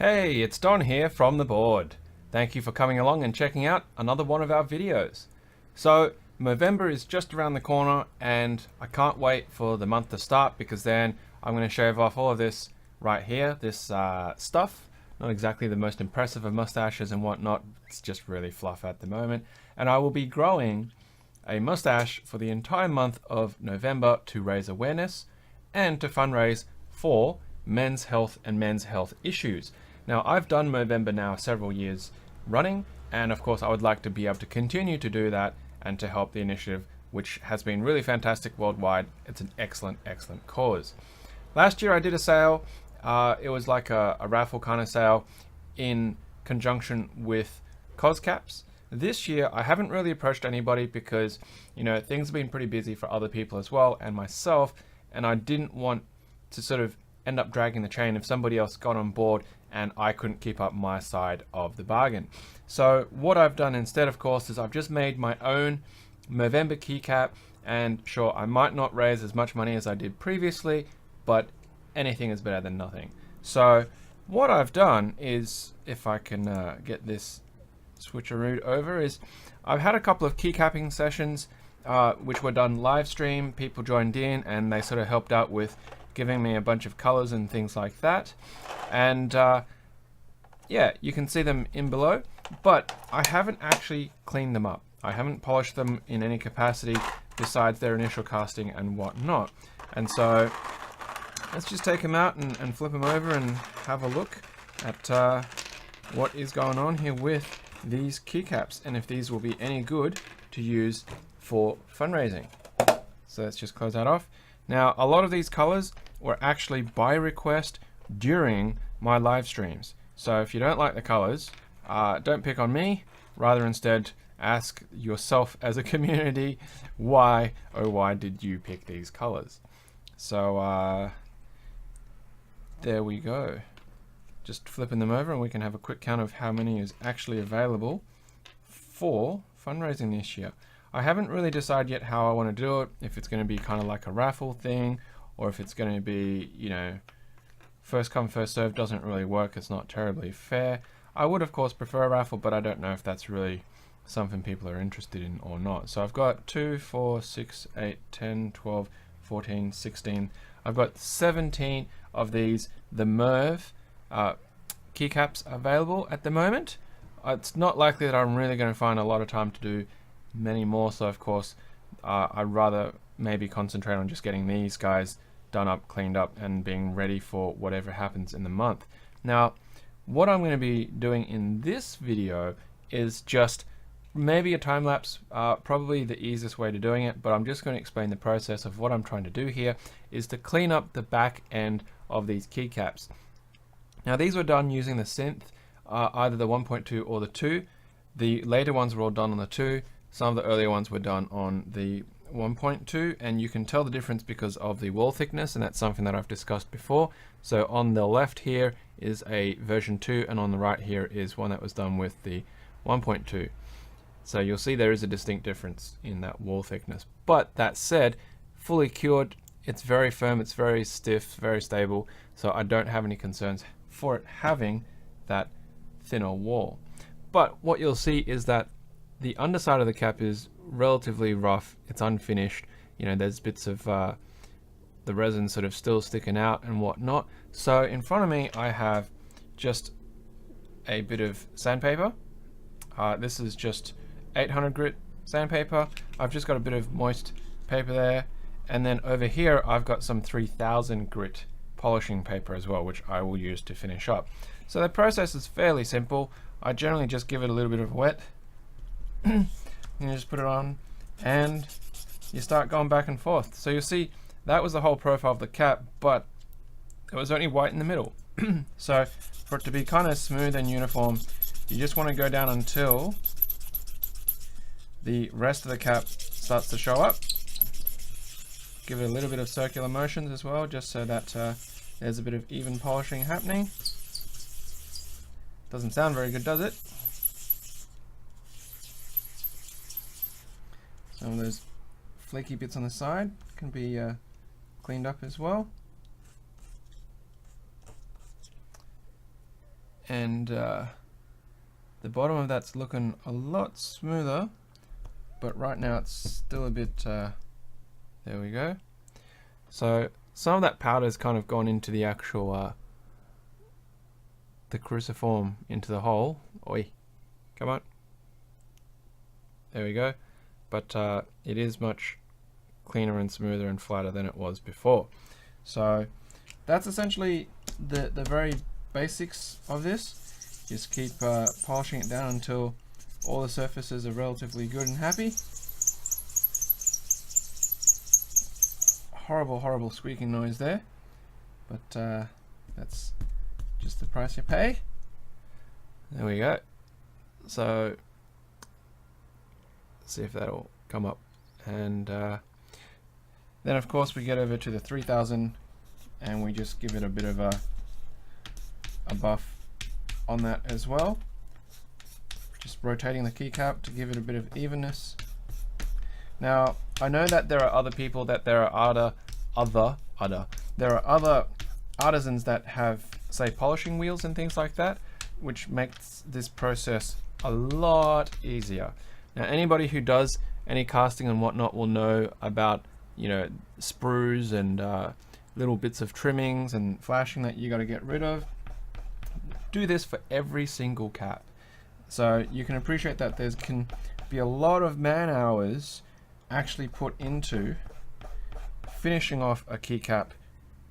Hey, it's Don here from the board. Thank you for coming along and checking out another one of our videos. So, Movember is just around the corner and I can't wait for the month to start because then I'm going to shave off all of this right here, this stuff. Not exactly the most impressive of mustaches and whatnot, it's just really fluff at the moment. And I will be growing a mustache for the entire month of November to raise awareness and to fundraise for men's health and men's health issues. Now, I've done Movember now several years running, and of course I would like to be able to continue to do that and to help the initiative, which has been really fantastic worldwide. It's an excellent cause. Last year I did a sale. It was like a raffle kind of sale in conjunction with Keycaps. This year I haven't really approached anybody because, you know, things have been pretty busy for other people as well and myself, and I didn't want to sort of end up dragging the chain if somebody else got on board and I couldn't keep up my side of the bargain. So what I've done instead, of course, is I've just made my own Movember keycap, and sure, I might not raise as much money as I did previously, but anything is better than nothing. So what I've done is, if I can get this switcheroo over, is I've had a couple of keycapping sessions which were done live stream. People joined in and they sort of helped out with giving me a bunch of colors and things like that. And yeah, you can see them in below, but I haven't actually cleaned them up. I haven't polished them in any capacity besides their initial casting and whatnot. And so let's just take them out and flip them over and have a look at what is going on here with these keycaps and if these will be any good to use for fundraising. So let's just close that off. Now, a lot of these colors were actually by request during my live streams. So if you don't like the colors, don't pick on me, rather instead ask yourself as a community, why, oh why did you pick these colors? So there we go. Just flipping them over and we can have a quick count of how many is actually available for fundraising this year. I haven't really decided yet how I want to do it, if it's going to be kind of like a raffle thing, or if it's going to be, you know, first come first serve. Doesn't really work, it's not terribly fair. I would of course prefer a raffle, but I don't know if that's really something people are interested in or not. So I've got 2, 4, 6, 8, 10, 12, 14, 16. I've got 17 of these, the Merv keycaps available at the moment. It's not likely that I'm really going to find a lot of time to do many more, so of course I'd rather maybe concentrate on just getting these guys done up, cleaned up, and being ready for whatever happens in the month. Now, what I'm going to be doing in this video is just maybe a time lapse, probably the easiest way to doing it, but I'm just going to explain the process of what I'm trying to do here is to clean up the back end of these keycaps. Now, these were done using the synth, either the 1.2 or the 2. The later ones were all done on the 2. Some of the earlier ones were done on the 1.2, and you can tell the difference because of the wall thickness, and that's something that I've discussed before. So on the left here is a version 2, and on the right here is one that was done with the 1.2. So you'll see there is a distinct difference in that wall thickness. But that said, fully cured, it's very firm, it's very stiff, very stable, so I don't have any concerns for it having that thinner wall. But what you'll see is that the underside of the cap is relatively rough, it's unfinished, you know, there's bits of the resin sort of still sticking out and whatnot. So in front of me I have just a bit of sandpaper. This is just 800 grit sandpaper. I've just got a bit of moist paper there, and then over here I've got some 3000 grit polishing paper as well, which I will use to finish up. So the process is fairly simple. I generally just give it a little bit of wet. You just put it on and you start going back and forth. So you'll see that was the whole profile of the cap, but it was only white in the middle. So for it to be kind of smooth and uniform, you just want to go down until the rest of the cap starts to show up. Give it a little bit of circular motions as well, just so that there's a bit of even polishing happening. Doesn't sound very good, does it? Some of those flaky bits on the side can be cleaned up as well. and the bottom of that's looking a lot smoother, but right now it's still a bit, there we go. So some of that powder's kind of gone into the actual, the cruciform, into the hole. Oi, come on. There we go. But it is much cleaner and smoother and flatter than it was before. So that's essentially the very basics of this. Just keep polishing it down until all the surfaces are relatively good and happy. Horrible squeaking noise there, but that's just the price you pay. There we go. So see if that'll come up, and then of course we get over to the 3000 and we just give it a bit of a buff on that as well, just rotating the keycap to give it a bit of evenness. Now I know that there are other people, that there are other artisans that have, say, polishing wheels and things like that, which makes this process a lot easier. Now anybody who does any casting and whatnot will know about, you know, sprues and little bits of trimmings and flashing that you got to get rid of. Do this for every single cap, so you can appreciate that there can be a lot of man hours actually put into finishing off a keycap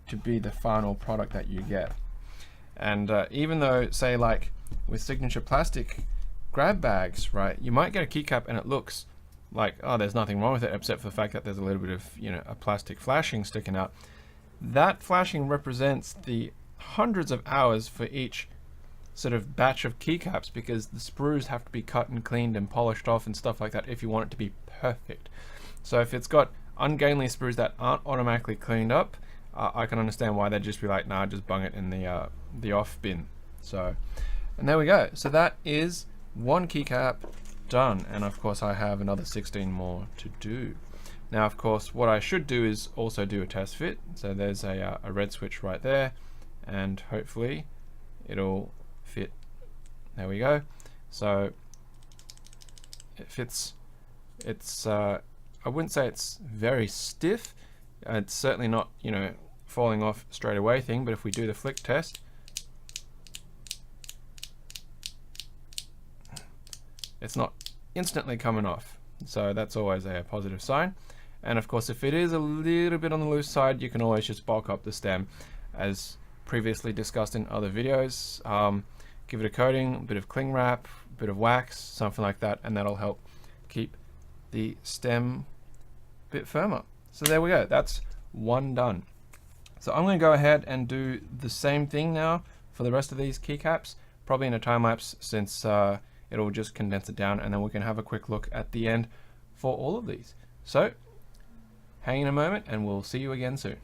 to be the final product that you get. And even though, say, like with signature plastic grab bags, right, you might get a keycap and it looks like, oh, there's nothing wrong with it except for the fact that there's a little bit of, you know, a plastic flashing sticking out. That flashing represents the hundreds of hours for each sort of batch of keycaps, because the sprues have to be cut and cleaned and polished off and stuff like that if you want it to be perfect. So if it's got ungainly sprues that aren't automatically cleaned up, I can understand why they'd just be like, nah, just bung it in the off bin. So, and there we go. So that is one keycap done, and of course I have another 16 more to do. Now of course what I should do is also do a test fit. So there's a red switch right there, and hopefully it'll fit. There we go. So it fits. It's I wouldn't say it's very stiff. It's certainly not, you know, falling off straight away thing, but if we do the flick test, it's not instantly coming off. So that's always a positive sign. And of course, if it is a little bit on the loose side, you can always just bulk up the stem, as previously discussed in other videos. Give it a coating, a bit of cling wrap, a bit of wax, something like that, and that'll help keep the stem a bit firmer. So there we go, that's one done. So I'm going to go ahead and do the same thing now for the rest of these keycaps, probably in a time lapse, since it'll just condense it down, and then we can have a quick look at the end for all of these. So hang in a moment and we'll see you again soon.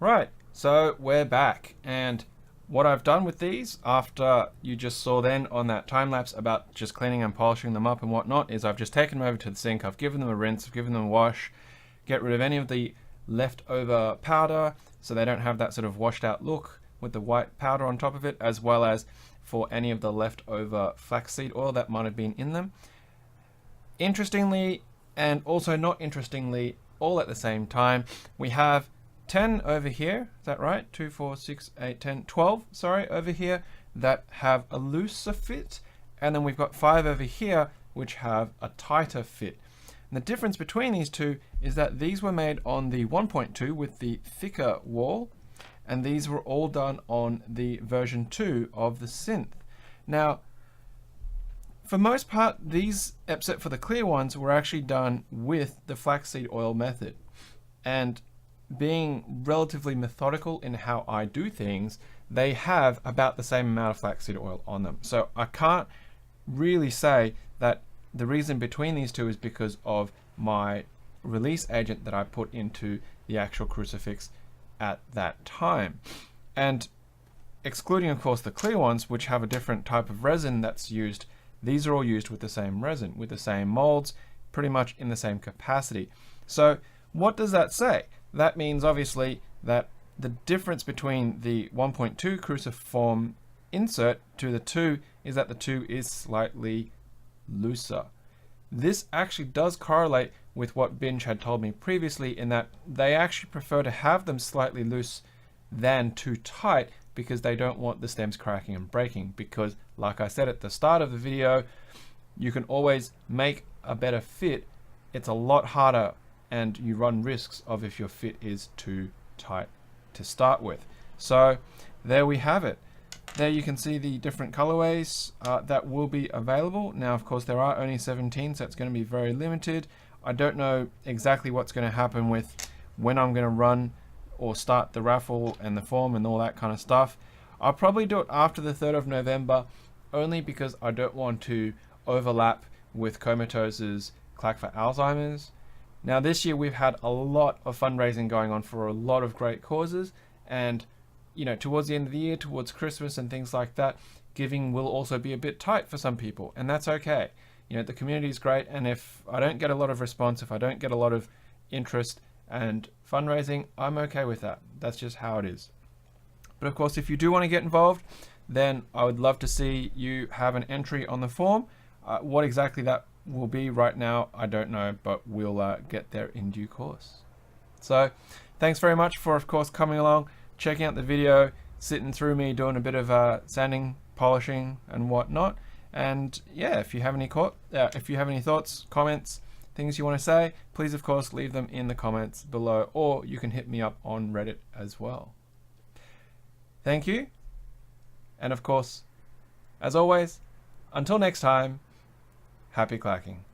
Right, so we're back, and what I've done with these, after you just saw then on that time lapse about just cleaning and polishing them up and whatnot, is I've just taken them over to the sink, I've given them a rinse, I've given them a wash, get rid of any of the leftover powder so they don't have that sort of washed out look with the white powder on top of it, as well as for any of the leftover flaxseed oil that might have been in them. Interestingly, and also not interestingly, all at the same time, we have 10 over here, is that right? 2, 4, 6, 8, 10, 12, sorry, over here that have a looser fit, and then we've got 5 over here which have a tighter fit. And the difference between these two is that these were made on the 1.2 with the thicker wall, and these were all done on the version 2 of the synth. Now, for most part, these, except for the clear ones, were actually done with the flaxseed oil method. And being relatively methodical in how I do things, they have about the same amount of flaxseed oil on them. So I can't really say that the reason between these two is because of my release agent that I put into the actual crucifix at that time. And excluding, of course, the clear ones, which have a different type of resin that's used, these are all used with the same resin, with the same molds, pretty much in the same capacity. So what does that say? That means obviously that the difference between the 1.2 cruciform insert to the 2 is that the 2 is slightly looser. This actually does correlate with what Binge had told me previously, in that they actually prefer to have them slightly loose than too tight, because they don't want the stems cracking and breaking. Because like I said at the start of the video, you can always make a better fit. It's a lot harder, and you run risks of if your fit is too tight to start with. So there we have it. There you can see the different colorways that will be available. Now, of course, there are only 17, so it's going to be very limited. I don't know exactly what's going to happen with when I'm going to run or start the raffle and the form and all that kind of stuff. I'll probably do it after the 3rd of November, only because I don't want to overlap with Comatose's Clack for Alzheimer's. Now, this year we've had a lot of fundraising going on for a lot of great causes, and you know, towards the end of the year, towards Christmas and things like that, giving will also be a bit tight for some people, and that's okay. You know, the community is great, and if I don't get a lot of response, if I don't get a lot of interest and fundraising, I'm okay with that. That's just how it is. But of course, if you do want to get involved, then I would love to see you have an entry on the form. What exactly that will be right now, I don't know, but we'll get there in due course. So thanks very much for, of course, coming along, checking out the video, sitting through me doing a bit of sanding, polishing and whatnot. And yeah, if you have any thoughts, comments, things you want to say, please of course leave them in the comments below, or you can hit me up on Reddit as well. Thank you, and of course, as always, until next time, happy clacking.